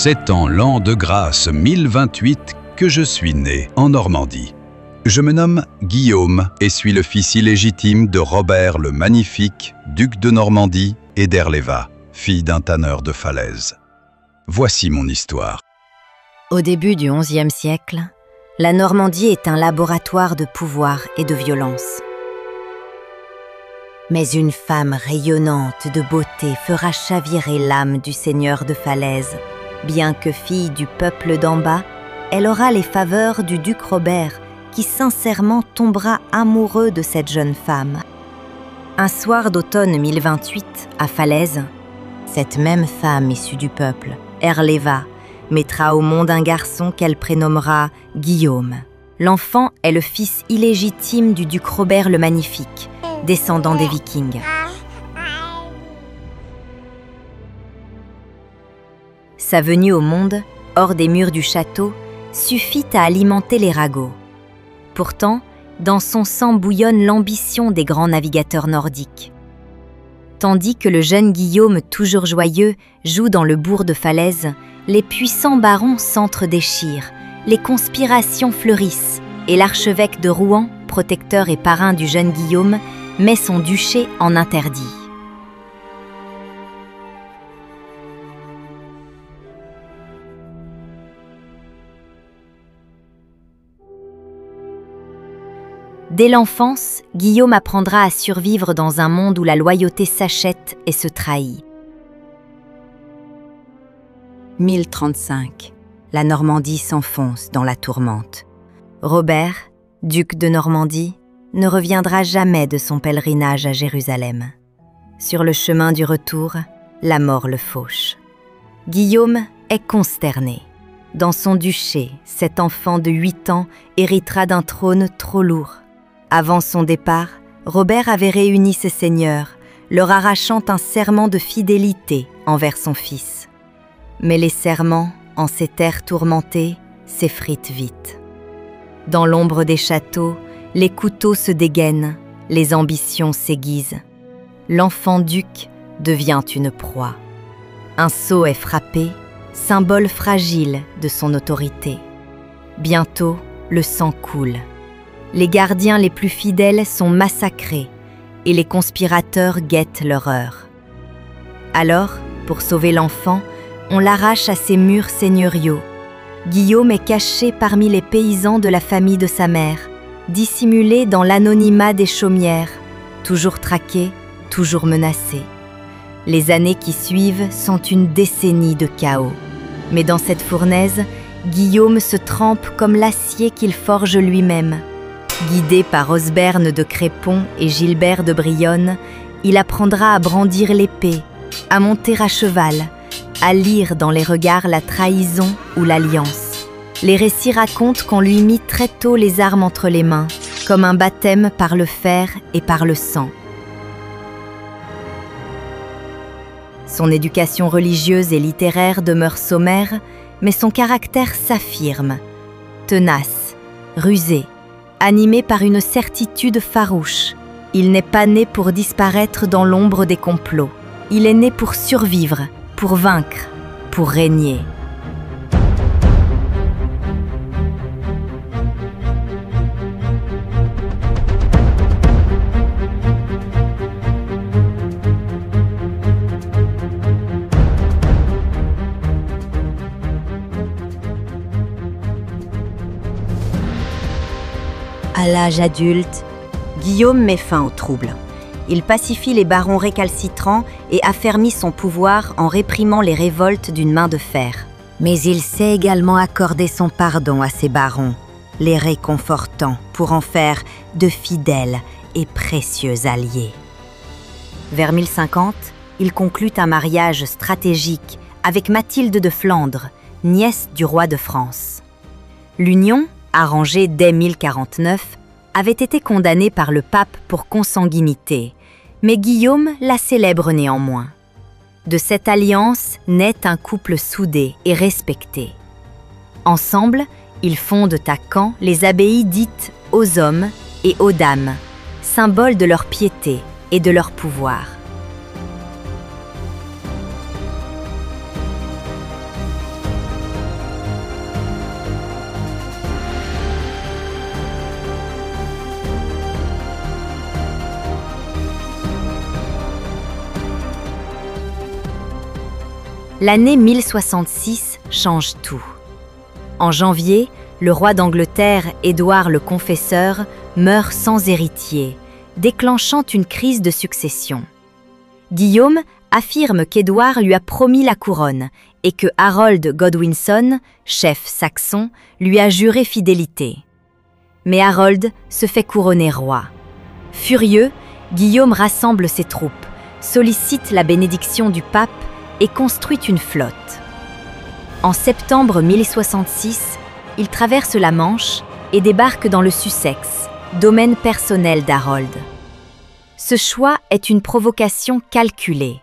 C'est en l'an de grâce 1028 que je suis né en Normandie. Je me nomme Guillaume et suis le fils illégitime de Robert le Magnifique, duc de Normandie, et d'Herléva, fille d'un tanneur de Falaise. Voici mon histoire. Au début du XIe siècle, la Normandie est un laboratoire de pouvoir et de violence. Mais une femme rayonnante de beauté fera chavirer l'âme du seigneur de Falaise. Bien que fille du peuple d'en bas, elle aura les faveurs du duc Robert, qui sincèrement tombera amoureux de cette jeune femme. Un soir d'automne 1028, à Falaise, cette même femme issue du peuple, Herléva, mettra au monde un garçon qu'elle prénommera Guillaume. L'enfant est le fils illégitime du duc Robert le Magnifique, descendant des Vikings. Sa venue au monde, hors des murs du château, suffit à alimenter les ragots. Pourtant, dans son sang bouillonne l'ambition des grands navigateurs nordiques. Tandis que le jeune Guillaume, toujours joyeux, joue dans le bourg de Falaise, les puissants barons s'entre-déchirent, les conspirations fleurissent, et l'archevêque de Rouen, protecteur et parrain du jeune Guillaume, met son duché en interdit. Dès l'enfance, Guillaume apprendra à survivre dans un monde où la loyauté s'achète et se trahit. 1035. La Normandie s'enfonce dans la tourmente. Robert, duc de Normandie, ne reviendra jamais de son pèlerinage à Jérusalem. Sur le chemin du retour, la mort le fauche. Guillaume est consterné. Dans son duché, cet enfant de 8 ans héritera d'un trône trop lourd. Avant son départ, Robert avait réuni ses seigneurs, leur arrachant un serment de fidélité envers son fils. Mais les serments, en ces terres tourmentées, s'effritent vite. Dans l'ombre des châteaux, les couteaux se dégainent, les ambitions s'aiguisent. L'enfant duc devient une proie. Un sceau est frappé, symbole fragile de son autorité. Bientôt, le sang coule. Les gardiens les plus fidèles sont massacrés et les conspirateurs guettent leur heure. Alors, pour sauver l'enfant, on l'arrache à ses murs seigneuriaux. Guillaume est caché parmi les paysans de la famille de sa mère, dissimulé dans l'anonymat des chaumières, toujours traqué, toujours menacé. Les années qui suivent sont une décennie de chaos. Mais dans cette fournaise, Guillaume se trempe comme l'acier qu'il forge lui-même. Guidé par Osberne de Crépon et Gilbert de Brionne, il apprendra à brandir l'épée, à monter à cheval, à lire dans les regards la trahison ou l'alliance. Les récits racontent qu'on lui mit très tôt les armes entre les mains, comme un baptême par le fer et par le sang. Son éducation religieuse et littéraire demeure sommaire, mais son caractère s'affirme, tenace, rusé, animé par une certitude farouche. Il n'est pas né pour disparaître dans l'ombre des complots. Il est né pour survivre, pour vaincre, pour régner. À l'âge adulte, Guillaume met fin au trouble. Il pacifie les barons récalcitrants et affermit son pouvoir en réprimant les révoltes d'une main de fer. Mais il sait également accorder son pardon à ses barons, les réconfortant pour en faire de fidèles et précieux alliés. Vers 1050, il conclut un mariage stratégique avec Mathilde de Flandre, nièce du roi de France. L'union, arrangée dès 1049, avait été condamnée par le pape pour consanguinité, mais Guillaume la célèbre néanmoins. De cette alliance naît un couple soudé et respecté. Ensemble, ils fondent à Caen les abbayes dites aux hommes et aux dames, symbole de leur piété et de leur pouvoir. L'année 1066 change tout. En janvier, le roi d'Angleterre, Édouard le Confesseur, meurt sans héritier, déclenchant une crise de succession. Guillaume affirme qu'Édouard lui a promis la couronne et que Harold Godwinson, chef saxon, lui a juré fidélité. Mais Harold se fait couronner roi. Furieux, Guillaume rassemble ses troupes, sollicite la bénédiction du pape et construit une flotte. En septembre 1066, il traverse la Manche et débarque dans le Sussex, domaine personnel d'Harold. Ce choix est une provocation calculée.